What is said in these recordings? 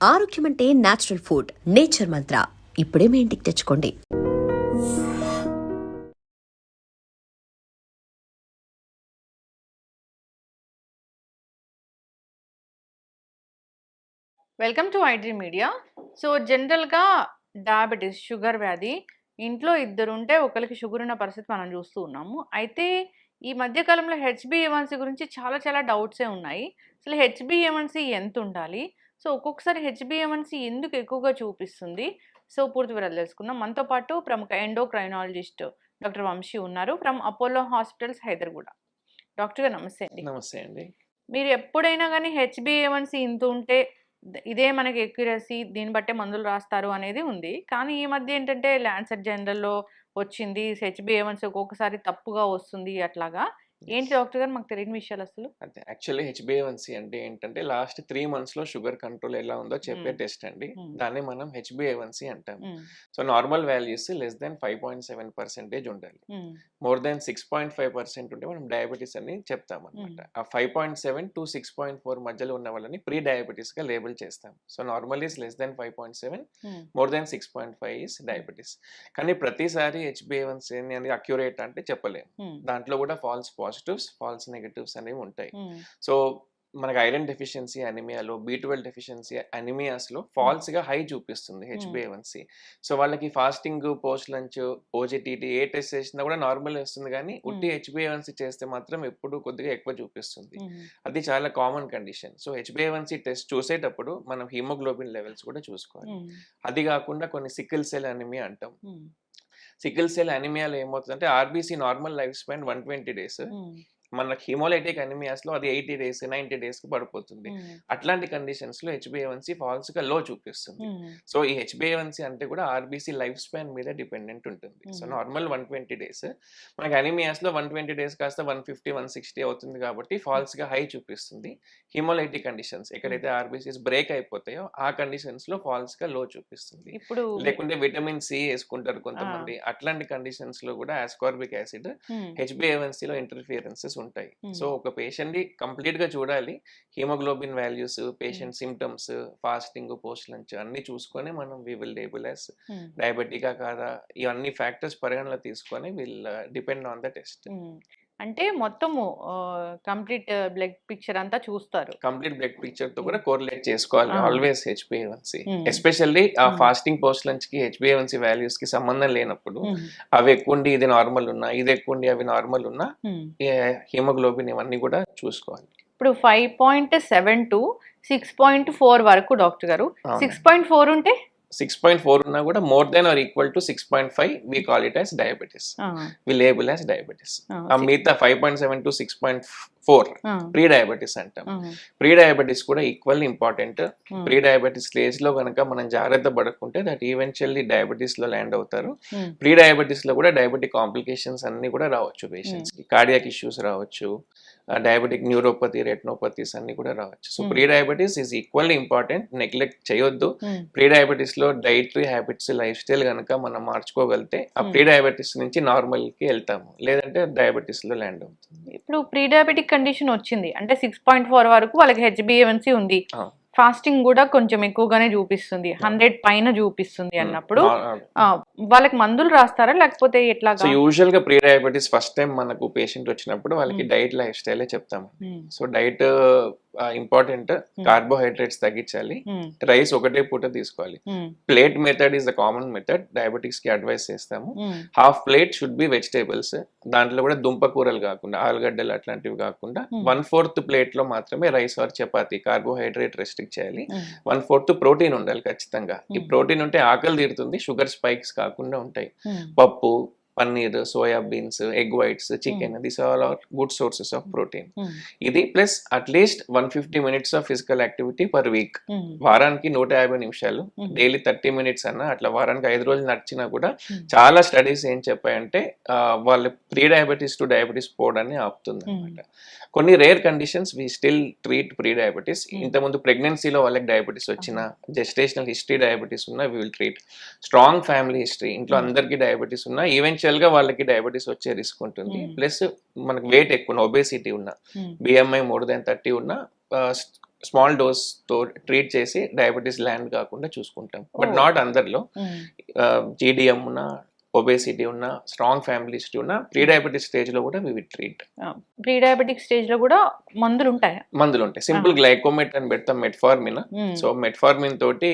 ఆరోగ్యం అంటే natural food. Nature మంత్ర ఇప్పుడే మీ ఇంటికి తెచ్చుకోండి. Welcome to iDream media. So జనరల్గా డయాబెటీస్, షుగర్ వ్యాధి ఇంట్లో ఇద్దరు ఉంటే ఒకరికి షుగర్ ఉన్న పరిస్థితి మనం చూస్తూ ఉన్నాము. అయితే ఈ మధ్యకాలంలో హెచ్బిఏవన్సీ గురించి చాలా చాలా డౌట్సే ఉన్నాయి. అసలు హెచ్బిఏవన్సీ ఎంత ఉండాలి, సో ఒక్కొక్కసారి హెచ్బిఏవన్సీ ఎందుకు ఎక్కువగా చూపిస్తుంది, సో పూర్తి వివరాలు తెలుసుకుందాం. మనతో పాటు ప్రముఖ ఎండోక్రైనాలజిస్ట్ డాక్టర్ వంశీ ఉన్నారు from Apollo hospitals, Hyderabad. Doctor గారు నమస్తే అండి. నమస్తే అండి. మీరు ఎప్పుడైనా కానీ హెచ్బిఏవన్సీ ఇంత ఉంటే ఇదే మనకి ఎక్యురసీ, దీన్ని బట్టే మందులు రాస్తారు అనేది ఉంది. కానీ ఈ మధ్య ఏంటంటే ల్యాన్సెట్ జనరల్‌లో వచ్చింది హెచ్బిఏవన్సీ ఒక్కొక్కసారి తప్పుగా వస్తుంది అట్లాగా. ఏంటి డాక్టర్ గారు మాకు తెలియని విషయాలు అసలు? అంటే యాక్చువల్లీ హెచ్బిఏవన్సీ అంటే ఏంటంటే లాస్ట్ 3 మంత్స్‌లో షుగర్ కంట్రోల్ ఎలా ఉందో చెప్పే టెస్ట్ అండి. దాన్ని మనం హెచ్బిఏవన్సీ అంటాం. So normal values less than 5.7% ఉండాలి. మోర్ దెన్ 6.5% ఉంటే మనం డయాబెటీస్ అని చెప్తాం అనమాట. ఆ 5.7 టు 6.4 మధ్యలో ఉన్న వాళ్ళని ప్రీ డయాబెటీస్ గా లేబుల్ చేస్తాం. So normal is less than 5.7, more than 6.5 is diabetes. కానీ ప్రతిసారి హెచ్బిఏవన్సీ అనేది అక్యురేట్ అంటే చెప్పలేము. దాంట్లో కూడా ఫాల్స్ పాజిటివ్స్, ఫాల్స్ నెగటివ్స్ అనేవి ఉంటాయి. సో మనకి ఐరన్ డెఫిషియన్సీ అనిమియాలో, B12 డెఫిషియన్సీ అనిమియాస్లో ఫాల్స్గా హై చూపిస్తుంది హెచ్బిఏవన్సీ. సో వాళ్ళకి ఫాస్టింగ్, పోస్ట్ లంచ్, ఓజీటీటీ ఏ టెస్ట్ చేసినా కూడా నార్మల్ వస్తుంది. కానీ ఉట్టి హెచ్బిఏవన్సీ చేస్తే మాత్రం ఎప్పుడు కొద్దిగా ఎక్కువ చూపిస్తుంది. అది చాలా కామన్ కండిషన్. సో హెచ్బిఏవన్సీ టెస్ట్ చూసేటప్పుడు మనం హిమోగ్లోబిన్ లెవెల్స్ కూడా చూసుకోవాలి. అది కాకుండా కొన్ని సికిల్ సెల్ అనిమియా అంటాం. సికిల్ సెల్ అనిమియాలో ఏమవుతుందంటే RBC normal life span 120 days, మనకి హిమోలైటిక్ అనిమియాస్ లో అది 80 డేస్ 90 డేస్ కి పడిపోతుంది. అట్లాంటి కండిషన్స్ లో హెచ్బిఏవన్సీ ఫాల్స్ గా లో చూపిస్తుంది. సో ఈ హెచ్బిఏవన్సీ అంటే కూడా ఆర్బీసీ లైఫ్ స్పాన్ మీద డిపెండెంట్ ఉంటుంది. సో నార్మల్ 120 డేస్, మనకి అనిమియాస్ లో 120 డేస్ కాస్త 150 160 అవుతుంది కాబట్టి ఫాల్స్ గా హై చూపిస్తుంది. హిమోలైటిక్ కండిషన్స్ ఎక్కడైతే ఆర్బీసీస్ బ్రేక్ అయిపోతాయో ఆ కండిషన్స్ లో ఫాల్స్ గా లో చూపిస్తుంది. ఇప్పుడు లేకుంటే విటమిన్ సి వేసుకుంటారు కొంతమంది, అట్లాంటి కండిషన్స్ లో కూడా ఆస్కార్బిక్ యాసిడ్ హెచ్బిఏవన్సీ లో ఇంటర్ఫియరెన్సెస్ ఉంటాయి. సో ఒక పేషెంట్ ని కంప్లీట్ గా చూడాలి. Haemoglobin values, patient symptoms, fasting, post lunch అన్ని చూసుకొని మనం వి విల్ లేబుల్ యాస్ డయాబెటికా కాదా, ఇవన్నీ ఫ్యాక్టర్స్ పరిగణలో తీసుకొని will depend on the test. అంటే మొత్తము కంప్లీట్ బ్లడ్ పిక్చర్ అంతా చూస్తారు. కంప్లీట్ బ్లడ్ పిక్చర్ తో కూడా కోరిలేట్ చేసుకోవాలి ఆల్వేస్ హెచ్బిఏవన్సీ. ఎస్పెషల్లీ ఆ ఫాస్టింగ్, పోస్ట్ లంచ్ కి హెచ్బిఏవన్సీ వాల్యూస్ కి సంబంధం లేనప్పుడు అవి ఎక్కువ ఉండి ఇది నార్మల్ ఉన్నా, ఇది ఎక్కువ ఉండి అవి నార్మల్ ఉన్నా, హిమోగ్లోబిన్ ఇవన్నీ కూడా చూసుకోవాలి. ఇప్పుడు 5.7 టు 6.4 వరకు డాక్టర్ గారు, 6.4 ఉంటే 6.4 ఉన్నా కూడా more than or equal to 6.5 we call it as diabetes, we label as diabetes. ఆ మిగతా 5.7 టు 6.4 ప్రీ డయాబెటిస్ అంటాం. ప్రీ డయాబెటిస్ కూడా equal important. Pre diabetes stage లో కనుక మనం జాగ్రత్త పడకుంటే దట్ ఈవెన్చువల్లీ డయాబెటిస్ లో ల్యాండ్ అవుతారు. ప్రీ డయాబెటిస్ లో కూడా డయాబెటిక్ కాంప్లికేషన్స్ అన్ని కూడా రావచ్చు పేషెంట్స్ కి. కార్డియాక్ ఇష్యూస్ రావచ్చు, డయాబెటిక్ న్యూరోపతి, రెటినోపతీస్ అన్ని కూడా రావచ్చు. So pre diabetes is equally important, neglect చేయొద్దు. ప్రీ డయాబెటిస్ లో డైటరీ హ్యాబిట్స్, లైఫ్ స్టైల్ కనుక మనం మార్చుకోగలితే ఆ ప్రీ డయాబెటిస్ నుంచి నార్మల్ కి వెళ్తాము, లేదంటే డయాబెటిస్ లో ల్యాండ్ అవుతుంది. ఇప్పుడు ప్రీ డయాబెటిక్ కండిషన్ వచ్చింది అంటే 6.4 వరకు వాళ్ళకి హెచ్బిఏవన్సీ ఉంది, ఫాస్టింగ్ కూడా కొంచెం ఎక్కువగానే చూపిస్తుంది, 100 పైన చూపిస్తుంది అన్నప్పుడు వాళ్ళకి మందులు రాస్తారా లేకపోతే ఎట్లా? సో యూజువల్ గా ప్రీ డయాబెటిస్ ఫస్ట్ టైం మనకు పేషెంట్ వచ్చినప్పుడు వాళ్ళకి డైట్, లైఫ్ స్టైలే చెప్తాము. సో డైట్ ఇంపార్టెంట్, కార్బోహైడ్రేట్స్ తగ్గించాలి, రైస్ ఒకటే పూట తీసుకోవాలి. Plate method is the common method, diabetics కి అడ్వైస్ చేస్తాము. Half plate should be vegetables, దాంట్లో కూడా దుంప కూరలు కాకుండా, ఆలుగడ్డలు అట్లాంటివి కాకుండా 1/4 ప్లేట్ లో మాత్రమే rice or chapati, carbohydrate restrict చేయాలి. 1/4 ప్రోటీన్ ఉండాలి ఖచ్చితంగా. ఈ ప్రోటీన్ ఉంటే ఆకలి తీరుతుంది, షుగర్ స్పైక్స్ కాకుండా ఉంటాయి. పప్పు, paneer, soya beans, egg whites, chicken, this all are good sources of protein. ఇది plus at least 150 minutes of physical activity per week. వారానికి 150 నిమిషాలు, డైలీ 30 మినిట్స్ అన్న అట్లా వారానికి 5 రోజులు నడిచినా కూడా చాలా స్టడీస్ ఏం చెప్పాయంటే వాళ్ళ ప్రీ డయాబెటీస్ టు డయాబెటీస్ పోవడాన్ని ఆపుతుంది అనమాట. కొన్ని rare conditions we still treat pre diabetes. ఇంతకుముందు ప్రెగ్నెన్సీలో వాళ్ళకి డయాబెటీస్ వచ్చినా, జెస్టేషనల్ హిస్టరీ డయాబెటీస్ ఉన్నా we will treat. Strong family history, ఇంట్లో అందరికీ డయాబెటీస్ ఉన్నా ఈవెన్చువల్ గా వాళ్ళకి డయాబెటీస్ వచ్చే రిస్క్ ఉంటుంది. ప్లస్ మనకు వెయిట్ ఎక్కువ, ఒబేసిటీ ఉన్నా, బిఎంఐ మోర్ దెన్ 30 ఉన్నా, స్మాల్ డోస్ తో ట్రీట్ చేసి డయాబెటీస్ ల్యాండ్ కాకుండా చూసుకుంటాం. బట్ నాట్ అందరిలో. జీడిఎం ఉన్న, ఒబేసిటీ ఉన్న, స్ట్రాంగ్ ఫ్యామిలీ హిస్టరీ ఉన్న, ప్రీ డయాబెటిక్ స్టేజ్ లో కూడా we will treat. Pre diabetic stage లో కూడా మందులు ఉంటాయి. మందులు ఉంటాయి. సింపుల్ గ్లైకోమెట్ అని పెడతాం, మెట్ఫార్మిన్. సో మెట్ఫార్మిన్ తోటి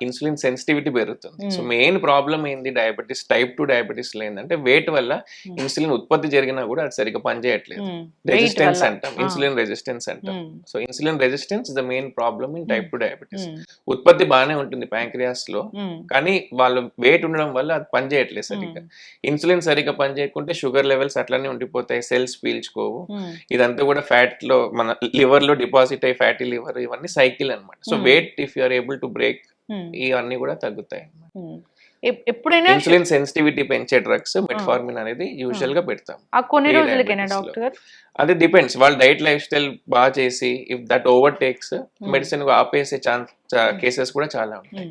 ఇన్సులిన్ సెన్సిటివిటీ పెరుగుతుంది. సో మెయిన్ ప్రాబ్లం ఏంది డయాబెటీస్, టైప్ 2 డయాబెటీస్ లో ఏంటంటే వెయిట్ వల్ల ఇన్సులిన్ ఉత్పత్తి జరిగినా కూడా అది సరిగ్గా పనిచేయట్లేదు. రెసిస్టెన్స్ అంటాం, ఇన్సులిన్ రెసిస్టెన్స్ అంటాం. So insulin resistance is the main problem in type 2 diabetes. ఉత్పత్తి బాగానే ఉంటుంది ప్యాంక్రియాస్ లో, కానీ వాళ్ళు వెయిట్ ఉండడం వల్ల అది పనిచేయట్లేదు సరిగ్గా. ఇన్సులిన్ సరిగ్గా పనిచేయకుంటే షుగర్ లెవెల్స్ అట్లానే ఉండిపోతాయి, సెల్స్ పీల్చుకోవు. ఇదంతా కూడా ఫ్యాట్ లో మన లివర్ లో డిపాజిట్ అయ్యి ఫ్యాటీ లివర్, ఇవన్నీ సైకిల్ అన్నమాట. So weight if you are able to break, ఇవన్నీ కూడా తగ్గుతాయి. ఎప్పుడైనా ఇన్సులిన్ సెన్సిటివిటీ పెంచే డ్రగ్స్ మెట్ఫార్మిన్ అనేది యూజువల్ గా పెడతాం. కొన్ని రోజులకేనా డాక్టర్? అది డిపెండ్స్, వాళ్ళ డైట్ లైఫ్ స్టైల్ బాగా చేసి if that overtakes medicine ఆపేసే ఛాన్స్ కేసెస్ కూడా చాలా ఉంటాయి.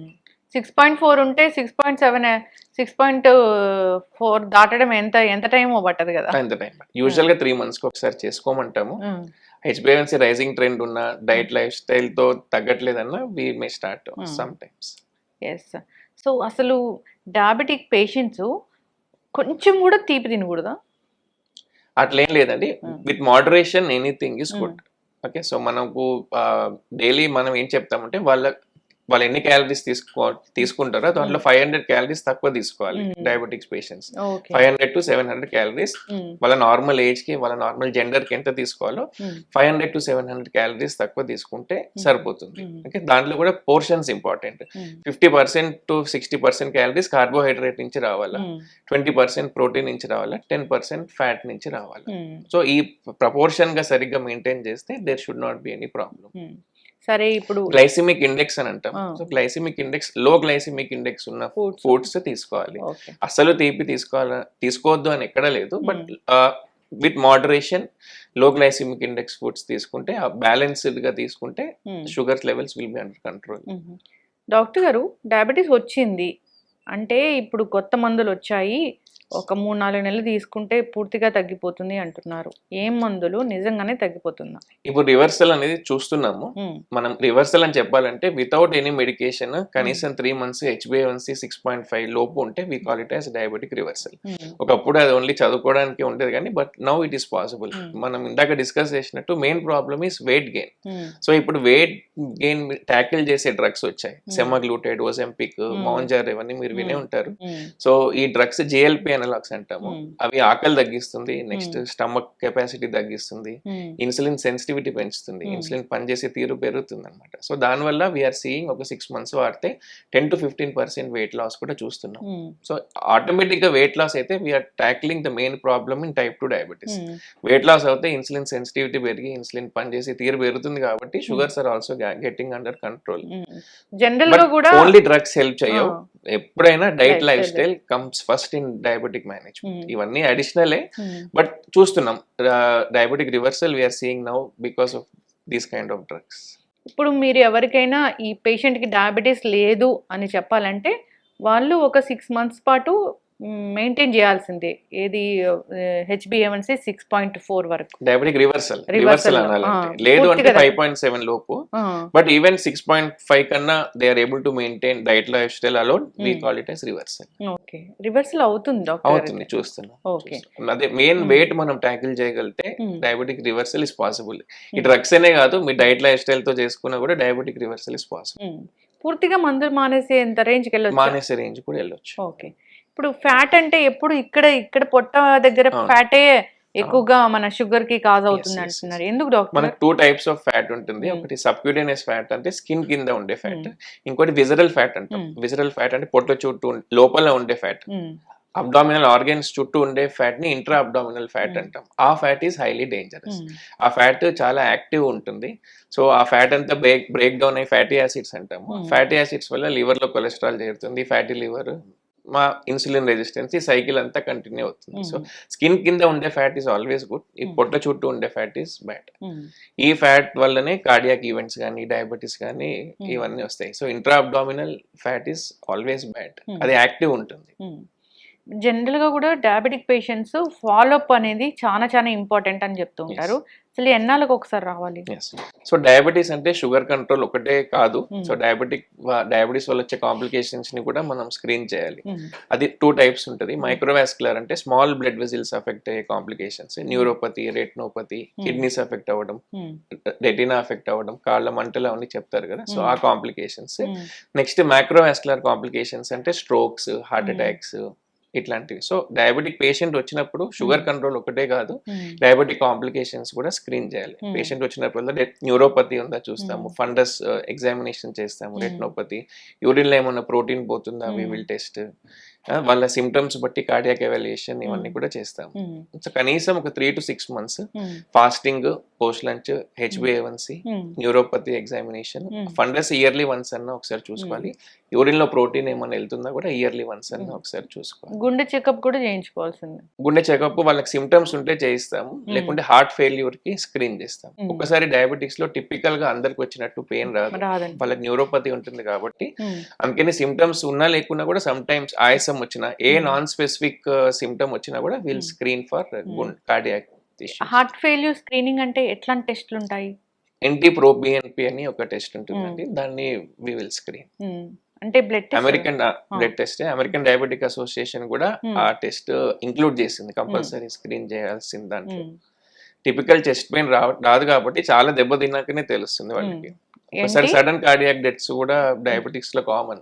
6.4 ఉంటే 6.4 దాటడం ఎంత టైం పట్టదు కదా? ఎంత టైం యూజువల్ గా 3 months కి ఒకసారి చేసుకోమంటాము. హెచ్బిఏవన్సీ రైజింగ్ ట్రెండ్ ఉన్న, డైట్ లైఫ్ స్టైల్ తో తగ్గట్లేదన్నా we may start sometimes. Yes. So అసలు డయాబెటిక్ పేషెంట్స్ కొంచెం కూడా తీపి తినకూడదా? అట్లేం లేదండి, with moderation anything is good. Okay, so మనకు డైలీ మనం ఏం చెప్తామంటే వాళ్ళు ఎన్ని క్యాలరీస్ తీసుకుంటారో దాంట్లో 500 క్యాలరీస్ తక్కువ తీసుకోవాలి. డయాబెటిక్స్ పేషెంట్స్ 500 to 700 క్యాలరీస్ వాళ్ళ నార్మల్ ఏజ్ కి, వాళ్ళ నార్మల్ జెండర్ కి ఎంత తీసుకోవాలో 500 to 700 క్యాలరీస్ తక్కువ తీసుకుంటే సరిపోతుంది. ఓకే, దాంట్లో కూడా portions important. 50% to 60% calories carbohydrate నుంచి రావాలా, 20% ప్రోటీన్ నుంచి రావాలా, 10% ఫ్యాట్ నుంచి రావాలా. సో ఈ ప్రపోర్షన్ గా సరిగ్గా మెయింటైన్ చేస్తే there should not be any problem. సరే, ఇప్పుడు గ్లైసిమిక్ ఇండెక్స్ అని అంటాం. So glycemic index, low glycemic index ఉన్న ఫుడ్స్ తీసుకోవాలి. అసలు తీపి తీసుకోవద్దు అని ఎక్కడ లేదు, but with moderation low glycemic index foods తీసుకుంటే, బ్యాలెన్స్డ్ గా తీసుకుంటే sugar levels will be under control. Doctor గారు, డయాబెటీస్ వచ్చింది అంటే ఇప్పుడు కొత్త మందులు వచ్చాయి, ఒక 3-4 నెలలు తీసుకుంటే పూర్తిగా తగ్గిపోతుంది అంటున్నారు. ఏం మందులు నిజంగానే తగ్గిపోతుందా? ఇప్పుడు రివర్సల్ అనేది చూస్తున్నాము. మనం రివర్సల్ అని చెప్పాలంటే వితౌట్ ఎనీ మెడికేషన్ కనీసం 3 months HbA1c 6.5 లోపు ఉంటే we call it as diabetic reversal. ఒకప్పుడు అది ఓన్లీ చదువుకోవడానికి ఉండేది, కానీ but now it is possible. మనం ఇందాక డిస్కస్ చేసినట్టు main problem is weight gain. So ఇప్పుడు వెయిట్ గెయిన్ ట్యాకిల్ చేసే డ్రగ్స్ వచ్చాయి, సెమాగ్లూటైడ్, ఓజెంపిక్, మౌంజర్, ఇవన్నీ మీరు వినే ఉంటారు. సో ఈ డ్రగ్స్ GLP అనలాగ్స్ అంటాము. అవి ఆకలి తగ్గిస్తుంది, నెక్స్ట్ స్టమక్ కెపాసిటీ తగ్గిస్తుంది, ఇన్సులిన్ సెన్సిటివిటీ పెంచుతుంది, ఇన్సులిన్ పనిచేసే తీరు పెరుగుతుంది అనమాట. సో దానివల్ల వీఆర్ సీయింగ్ ఒక 6 months వాడితే 10 to 15% వెయిట్ లాస్ కూడా చూస్తున్నాం. సో ఆటోమేటిక్ గా వెయిట్ లాస్ అయితే we are tackling the main problem in type 2 diabetes. Weight loss అయితే ఇన్సులిన్ సెన్సిటివిటీ పెరిగి ఇన్సులిన్ పనిచేసే తీరు పెరుగుతుంది కాబట్టి sugars are also getting under control. General గా కూడా ఓన్లీ డ్రగ్స్ హెల్ప్ చేయవు. ఎప్పుడైనా diet lifestyle comes first in diabetic management. ఇవన్నీ అడిషనలే, బట్ చూస్తున్నాం diabetic reversal we are seeing now because of these kind of drugs. ఇప్పుడు మీరు ఎవరికైనా ఈ పేషెంట్ కి డయాబెటీస్ లేదు అని చెప్పాలంటే వాళ్ళు ఒక 6 months పాటు మెయింటైన్ చేయాల్సిందే. ఏది HbA1c 6.4 వరకు డయాబెటిక్ రివర్సల్ అనాలంటే. లేదు అంటే 5.7 లోపు, బట్ ఈవెన్ 6.5 కన్నా they are able to maintain diet lifestyle alone, we call it as reversal. Okay, reversal అవుతుంది డాక్టర్? అవుతుంది, చూస్తున్నాం. ఓకే, అదే మెయిన్ వెయిట్ మనం ట్యాకిల్ చేయగలిగితే డయాబెటిక్ రివర్సల్ ఇస్ పాసిబుల్. ఈ డ్రగ్స్ అనే కాదు, మీ డైట్ లైఫ్ స్టైల్ తో చేసుకున్నా కూడా డయాబెటిక్ రివర్సల్ ఇస్ పాసిబుల్. పూర్తిగా మందులు మానేసే రేంజ్కి వెళ్ళొచ్చు? మానేసే రేంజ్ కూడా వెళ్ళొచ్చు. ఓకే, ఇప్పుడు ఫ్యాట్ అంటే ఎప్పుడు ఇక్కడ పొట్ట దగ్గర ఫ్యాటే ఎక్కువగా మన షుగర్ కి కాజ్ అవుతుంది అంటున్నారు. ఎందుకు డాక్టర్? మనకు 2 types ఆఫ్ ఫ్యాట్ ఉంటుంది. ఒకటి సబ్క్యూటేనియస్ ఫ్యాట్ అంటే స్కిన్ కింద ఉండే ఫ్యాట్, ఇంకోటి విజరల్ ఫ్యాట్ అంటాం. విజరల్ ఫ్యాట్ అంటే పొట్ట చుట్టూ లోపల ఉండే ఫ్యాట్. అబ్డామినల్ ఆర్గన్స్ చుట్టూ ఉండే ఫ్యాట్ ని ఇంట్రా అబ్డామినల్ ఫ్యాట్ అంటాం. ఆ ఫ్యాట్ ఈస్ హైలీ డేంజరస్. ఆ ఫ్యాట్ చాలా యాక్టివ్ ఉంటుంది. సో ఆ ఫ్యాట్ అంతా బ్రేక్ డౌన్ అయ్యి ఫ్యాటీ యాసిడ్స్ అంటాము. ఫ్యాటీ యాసిడ్స్ వల్ల లివర్ లో కొలెస్ట్రాల్ చేరుతుంది, ఫ్యాటీ లివర్, మా ఇన్సులిన్ రెసిస్టెన్స్, ఈ సైకిల్ అంతా కంటిన్యూ అవుతుంది. సో స్కిన్ కింద ఉండే ఫ్యాట్ ఈస్ ఆల్వేస్ గుడ్, ఈ పొట్ట చుట్టూ ఉండే ఫ్యాట్ ఈస్ బ్యాడ్. ఈ ఫ్యాట్ వల్లనే కార్డియాక్ ఈవెంట్స్ కానీ డయాబెటీస్ కానీ ఇవన్నీ వస్తాయి. So intra abdominal fat is always bad, అది యాక్టివ్ ఉంటుంది. జనరల్ గా కూడా డయాబెటిక్ పేషెంట్స్ ఫాలోఅప్ అనేది చాలా ఇంపార్టెంట్ అని చెప్తూ ఉంటారు. అసలు ఎన్నాళ్ళకి ఒకసారి రావాలి? ఎస్. సో డయాబెటీస్ అంటే షుగర్ కంట్రోల్ ఒకటే కాదు. Hmm. సో డయాబెటీస్ వల్ల వచ్చే కాంప్లికేషన్స్ ని కూడా మనం స్క్రీన్ చేయాలి. Hmm. అది 2 టైప్స్ ఉంటుంది. మైక్రోవాస్కులర్ అంటే స్మాల్ బ్లడ్ వెజిల్స్ అఫెక్ట్ అయ్యే complications, neuropathy, retinopathy, kidneys affect అవ్వడం, Hmm. రెటినా అఫెక్ట్ అవ్వడం, కాళ్ళ మంటలు అవన్నీ చెప్తారు కదా, సో ఆ complications. Hmm. Next microvascular complications అంటే స్ట్రోక్స్, హార్ట్ Hmm. అటాక్స్ ఇట్లాంటివి. సో డయాబెటిక్ పేషెంట్ వచ్చినప్పుడు షుగర్ కంట్రోల్ ఒకటే కాదు, Hmm. డయాబెటిక్ కాంప్లికేషన్స్ కూడా స్క్రీన్ చేయాలి. Hmm. పేషెంట్ వచ్చినప్పుడు న్యూరోపతి ఉందా చూస్తాము, Hmm. ఫండస్ ఎగ్జామినేషన్ చేస్తాము, Hmm. రెటినోపతి, యూరిన్లో ఏమన్నా ప్రోటీన్ పోతుందా వి Hmm. విల్ టెస్ట్, వాళ్ళ సిమ్టమ్స్ బట్టి కార్డియాక్ ఎవాల్యుయేషన్ ఇవన్నీ Hmm. కూడా చేస్తాము. Hmm. సో కనీసం ఒక 3 to 6 months Hmm. Fasting, post lunch, HbA1c, Hmm. Neuropathy examination, Hmm. Fundus yearly once అన్న ఒకసారి చూసుకోవాలి. యూరిన్ లో ప్రోటీన్ ఏమైనా వెళ్తుందా కూడా ఇయర్లీ వన్స్ అన్న ఒకసారి చూసుకోవాలి. గుండె చెకప్ కూడా చేయించుకోవాల్సిందే. గుండె చెకప్ వాళ్ళకి సిమ్టమ్స్ ఉంటే చేయిస్తాము, లేకుంటే హార్ట్ ఫెయిల్యూర్ కి స్క్రీన్ చేస్తాం. Hmm. ఒకసారి డయాబెటిక్స్ లో టిపికల్ గా అందరికి వచ్చినట్టు పెయిన్ రాదు, రాదండి. వాళ్ళకి న్యూరోపతి ఉంటుంది కాబట్టి. Hmm. అందుకని సిమ్టమ్స్ ఉన్నా లేకున్నా కూడా సమ్ టైమ్స్ ఆయాసం వచ్చినా, ఏ Hmm. నాన్ స్పెసిఫిక్ సిమ్టమ్ వచ్చినా కూడా will Hmm. Screen for cardiac issues. Heart failure screening అంటే ఎట్లాంటి టెస్ట్లు ఉంటాయి? NT-proBNP అని ఒక టెస్ట్ ఉంటుందండి, దాన్ని వి విల్ స్క్రీన్. అంటే blood test. American blood test, American diabetic association కూడా ఆ టెస్ట్ ఇంక్లూడ్ చేసింది, కంపల్సరీ స్క్రీన్ చేయాల్సింది దాంట్లో. టిపికల్ చెస్ట్ పెయిన్ రాదు కాబట్టి చాలా దెబ్బ తిన్నాకనే తెలుస్తుంది వాళ్ళకి. ఒకసారి సడన్ కార్డియాక్ డెత్స్ కూడా డయాబెటిక్స్ లో కామన్.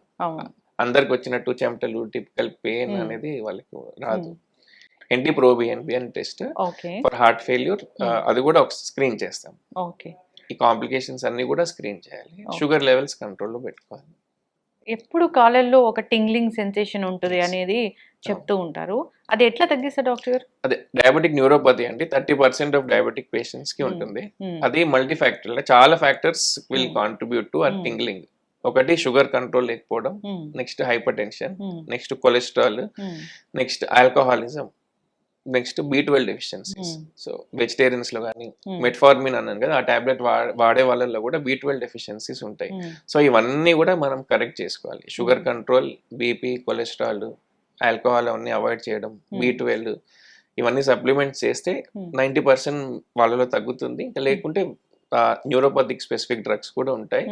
అందరికి వచ్చినట్టు చెమటలు, టిపికల్ పెయిన్ అనేది వాళ్ళకి రాదు. NT-proBNP అని టెస్ట్ ఫర్ హార్ట్ ఫెయిల్యూర్, అది కూడా ఒక స్క్రీన్ చేస్తాం. ఈ కాంప్లికేషన్స్ అన్ని కూడా స్క్రీన్ చేయాలి. షుగర్ లెవెల్స్ కంట్రోల్లో పెట్టుకోవాలి. ఎప్పుడు కాళ్ళల్లో ఒక టింగ్లింగ్ సెన్సేషన్ ఉంటుంది అనేది చెప్తూ ఉంటారు, అది ఎట్లా తగ్గిస్తారు డాక్టర్ గారు? అదే డయాబెటిక్ న్యూరోపతి అంటే 30% ఆఫ్ డయాబెటిక్ పేషెంట్స్ కి ఉంటుంది. అది మల్టీ ఫ్యాక్టర్, చాలా ఫ్యాక్టర్స్ విల్ కాంట్రిబ్యూట్ టు ఆ టింగ్లింగ్. ఒకటి షుగర్ కంట్రోల్ లేకపోవడం, next hyper tension, next cholesterol, next alcoholism, next B12 deficiencies. So vegetarians లో కానీ మెట్ఫార్మిన్ అన్నాను కదా, ఆ టాబ్లెట్ వాడే వాళ్ళలో కూడా B12 డెఫిషియన్సీస్ ఉంటాయి. సో ఇవన్నీ కూడా మనం కరెక్ట్ చేసుకోవాలి. Sugar control, BP, cholesterol, alcohol అవన్నీ అవాయిడ్ చేయడం, B12 ఇవన్నీ సప్లిమెంట్స్ చేస్తే 90% వాళ్ళలో తగ్గుతుంది. ఇంకా లేకుంటే న్యూరోపతిక్ స్పెసిఫిక్ డ్రగ్స్ కూడా ఉంటాయి,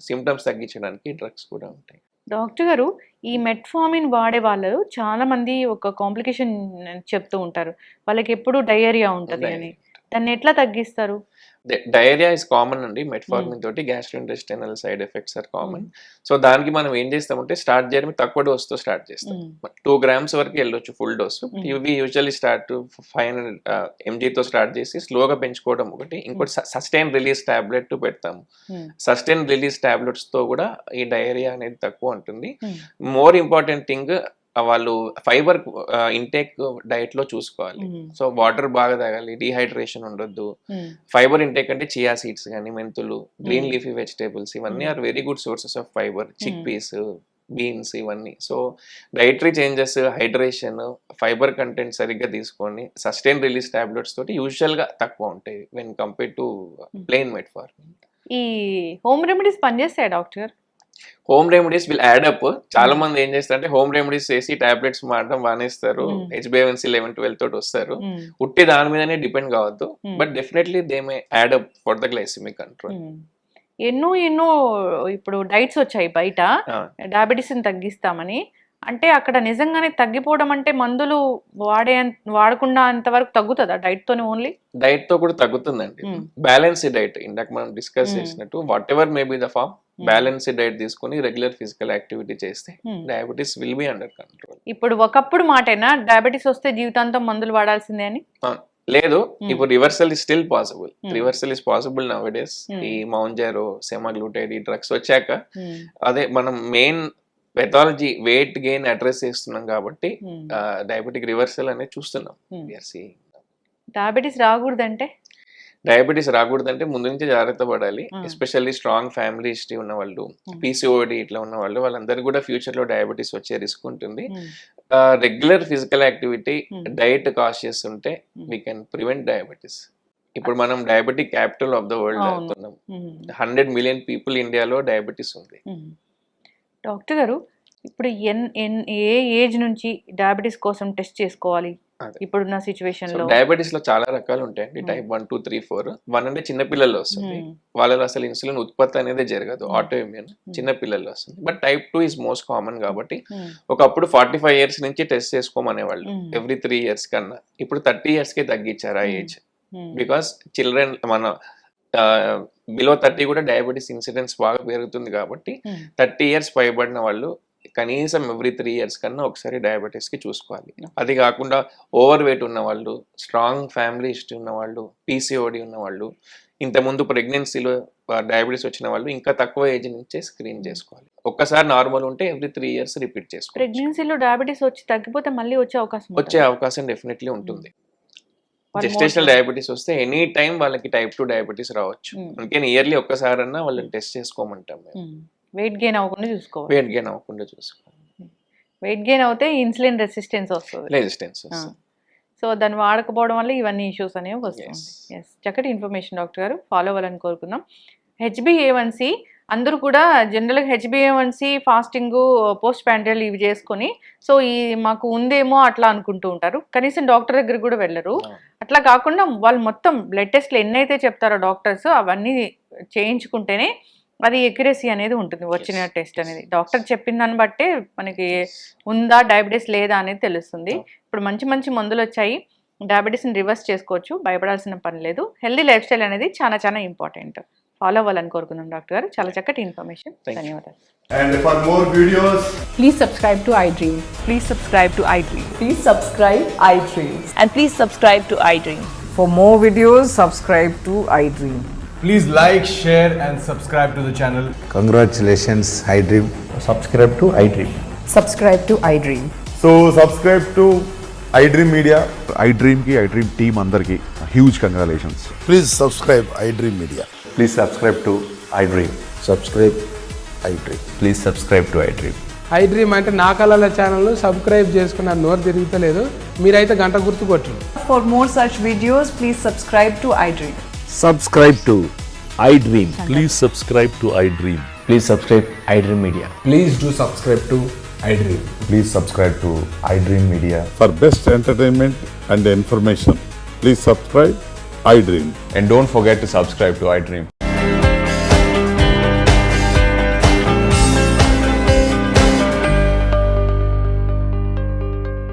సిమ్టమ్స్ తగ్గించడానికి డ్రగ్స్ కూడా ఉంటాయి. డాక్టర్ గారు, ఈ మెట్ఫార్మిన్ వాడే వాళ్ళు చాలా మంది ఒక కాంప్లికేషన్ చెప్తూ ఉంటారు, వాళ్ళకి ఎప్పుడు డయేరియా ఉంటుంది అని. దాన్ని ఎట్లా తగ్గిస్తారు? డయేరియా ఇస్ కామన్ అండి. మెట్ఫార్మిన్ తోటి gastrointestinal side effects are common. So దానికి మనం ఏం చేస్తామంటే స్టార్ట్ చేయడం తక్కువ డోస్ తో స్టార్ట్ చేస్తాం. 2 grams వరకు వెళ్ళొచ్చు ఫుల్ డోస్. ఇవి యూజువల్లీ స్టార్ట్ 500 mg తో స్టార్ట్ చేసి స్లోగా పెంచుకోవడం ఒకటి. ఇంకోటి సస్టైన్ రిలీజ్ టాబ్లెట్ పెడతాము. సస్టైన్ రిలీజ్ టాబ్లెట్స్ తో కూడా ఈ డయేరియా అనేది తక్కువ ఉంటుంది. మోర్ ఇంపార్టెంట్ థింగ్, వాళ్ళు ఫైబర్ ఇంటేక్ డైట్ లో చూసుకోవాలి. సో వాటర్ బాగా తాగాలి, డిహైడ్రేషన్ ఉండొద్దు. ఫైబర్ ఇంటేక్ అంటే చియా సీడ్స్ కానీ, మెంతులు, గ్రీన్ లీఫీ వెజిటేబుల్స్ ఇవన్నీ are very good sources of fibre. Chickpeas, beans ఇవన్నీ. So dietary changes, hydration, fibre content సరిగ్గా తీసుకొని సస్టైన్ రిలీజ్ టాబ్లెట్స్ తోటి యూజువల్ గా తక్కువ ఉంటాయి when compare to plain metformin. ఈ హోమ్ రెమెడీస్ పనిచేస్తాయి doctor? Home remedies will add up. చాలా మంది ఏం చేస్తారంటే హోమ్ రెమెడీస్ చేసి టాబ్లెట్స్ మారడం మానేస్తారు, HbA1c 11-12 తోటి వస్తారు. ఉట్టి దాని మీదనే డిపెండ్ కావద్దు, but definitely they may add up for the glycemic control. ఎన్నో ఇప్పుడు డైట్స్ వచ్చాయి బయట డయాబెటీస్ ని తగ్గిస్తామని. అంటే అక్కడ నిజంగానే తగ్గిపోవడం అంటే మందులు వాడకుండా అంతవరకు తగ్గుతుందా డైట్ తోనే? ఓన్లీ డైట్ తో కూడా తగ్గుతుందండి. బ్యాలెన్స్డ్ డైట్, ఇందాక మనం డిస్కస్ చేసినట్టు, whatever may be the form, balanced diet తీసుకుని రెగ్యులర్ ఫిజికల్ యాక్టివిటీ చేస్తే diabetes will be under control. ఇప్పుడు ఒకప్పుడు మాటేనా డయాబెటీస్ వస్తే జీవితాంతం మందులు వాడాల్సిందే అని? లేదు, ఇప్పుడు reversal is still possible. Reversal is possible now days. ఈ మౌంజారో, సెమాగ్లూటైడ్ ఈ డ్రగ్స్ వచ్చాక, అదే మనం main pathology weight gain address చేస్తున్నాం కాబట్టి డయాబెటిక్ రివర్సల్ అనేది చూస్తున్నాం. డయాబెటీస్ రాకూడదంటే ముందు నుంచి జాగ్రత్త పడాలి. ఎస్పెషల్లీ స్ట్రాంగ్ ఫ్యామిలీ హిస్టరీ ఉన్న వాళ్ళు, PCOD ఇట్లా ఉన్న వాళ్ళు, వాళ్ళందరికీ కూడా ఫ్యూచర్ లో డయాబెటీస్ వచ్చే రిస్క్ ఉంటుంది. Regular physical activity, diet conscious ఉంటే వీ కెన్ ప్రివెంట్ డయాబెటీస్. ఇప్పుడు మనం diabetic capital of the world అవుతున్నాం. 100 million పీపుల్ ఇండియాలో డయాబెటీస్ ఉంది. డాక్టర్ గారు, ఇప్పుడు ఏ ఏజ్ నుంచి డయాబెటీస్ కోసం టెస్ట్ చేసుకోవాలి? అదే. ఇప్పుడున్న సిచ్యువేషన్ లో డయాబెటీస్ లో చాలా రకాలు ఉంటాయండి. టైప్ 1, 2, 3, 4. 1 అంటే చిన్న పిల్లల్లో వస్తుంది. వాళ్ళలో అసలు ఇన్సులిన్ ఉత్పత్తి అనేది జరగదు, ఆటో ఇమ్యూన్, చిన్న పిల్లల్లో వస్తుంది. But type 2 is most common కాబట్టి ఒకప్పుడు 45 ఇయర్స్ నుంచి టెస్ట్ చేసుకోమనేవాళ్ళు ఎవ్రీ 3 ఇయర్స్ కన్నా. ఇప్పుడు 30 ఇయర్స్ కి తగ్గించారు ఆ ఏజ్. బికాస్ చిల్డ్రన్ మన బిలో 30 కూడా డయాబెటీస్ ఇన్సిడెన్స్ బాగా పెరుగుతుంది కాబట్టి 30 ఇయర్స్ పైబడిన వాళ్ళు కనీసం ఎవ్రీ 3 ఇయర్స్ కన్నా ఒకసారి డయాబెటీస్ కి చూసుకోవాలి. అది కాకుండా ఓవర్ వెయిట్ ఉన్న వాళ్ళు, స్ట్రాంగ్ ఫ్యామిలీ హిస్టరీ ఉన్న వాళ్ళు, పీసీఓడి ఉన్న వాళ్ళు, ఇంతకుముందు ప్రెగ్నెన్సీలో డయాబెటీస్ వచ్చిన వాళ్ళు ఇంకా తక్కువ ఏజ్ నుంచే స్క్రీన్ చేసుకోవాలి. ఒక్కసారి నార్మల్ ఉంటే ఎవ్రీ 3 ఇయర్స్ రిపీట్ చేసుకోవాలి. ప్రెగ్నెన్సీలో డయాబెటీస్ వచ్చి తగ్గిపోతే మళ్ళీ వచ్చే అవకాశం డెఫినెట్లీ ఉంటుంది. జెస్టేషనల్ డయాబెటీస్ వస్తే ఎనీ టైం వాళ్ళకి టైప్ 2 డయాబెటీస్ రావచ్చు. అందుకని ఇయర్లీ ఒక్కసారన్నా వాళ్ళని టెస్ట్ చేసుకోమంటాం. వెయిట్ గెయిన్ అవ్వకుండా చూసుకోవాలి. వెయిట్ గెయిన్ అవుతే ఇన్సులిన్ రెసిస్టెన్స్ వస్తుంది. సో దాన్ని వాడకపోవడం వల్ల ఇవన్నీ ఇష్యూస్ అనేవి వస్తుంది. ఎస్, చక్కటి ఇన్ఫర్మేషన్ డాక్టర్ గారు, ఫాలో అవ్వాలని కోరుకుందాం. HbA1c అందరూ కూడా జనరల్గా HbA1c ఫాస్టింగ్, పోస్ట్ ప్యాండ్రియల్ ఇవి చేసుకొని సో ఈ మాకు ఉందేమో అట్లా అనుకుంటూ ఉంటారు. కనీసం డాక్టర్ దగ్గర కూడా వెళ్ళరు. అట్లా కాకుండా వాళ్ళు మొత్తం బ్లడ్ టెస్ట్లు ఎన్నైతే చెప్తారో డాక్టర్స్ అవన్నీ చేయించుకుంటేనే అది ఎక్యురసీ అనేది ఉంటుంది. వచ్చిన టెస్ట్ అనేది డాక్టర్ చెప్పిన దాన్ని బట్టే మనకి ఉందా డయాబెటీస్ లేదా అనేది తెలుస్తుంది. ఇప్పుడు మంచి మంచి మందులు వచ్చాయి, డయాబెటీస్ని రివర్స్ చేసుకోవచ్చు, భయపడాల్సిన పని లేదు. హెల్దీ లైఫ్ స్టైల్ అనేది చాలా చాలా ఇంపార్టెంట్. ఫాలో అవ్వాలని కోరుకుందాం డాక్టర్ గారు. చాలా చక్కటి ఇన్ఫర్మేషన్. ధన్యవాదాలు. And for more videos, Please subscribe to iDream. Please subscribe to iDream. Please subscribe iDream. And please subscribe to iDream. For more videos, subscribe to iDream. please like, share and subscribe to the channel. Congratulations, iDream. Subscribe to iDream. Subscribe to iDream. So subscribe to iDream Media. iDream ki iDream team andarki huge congratulations. Please subscribe iDream Media. Please subscribe to iDream. Subscribe iDream. Please subscribe to iDream. iDream అంటే నా కళల ఛానల్ను subscribe చేసుకున్న నోరు తిరుగుతలేదు, మీరైతే గంట గుర్తు కొట్టండి. For more such videos, please subscribe to iDream. Subscribe to iDream. Please subscribe to iDream. Please subscribe iDream Media. Please do subscribe to iDream. Please subscribe to iDream Media. For best entertainment and information, please subscribe iDream. And don't forget to subscribe to iDream.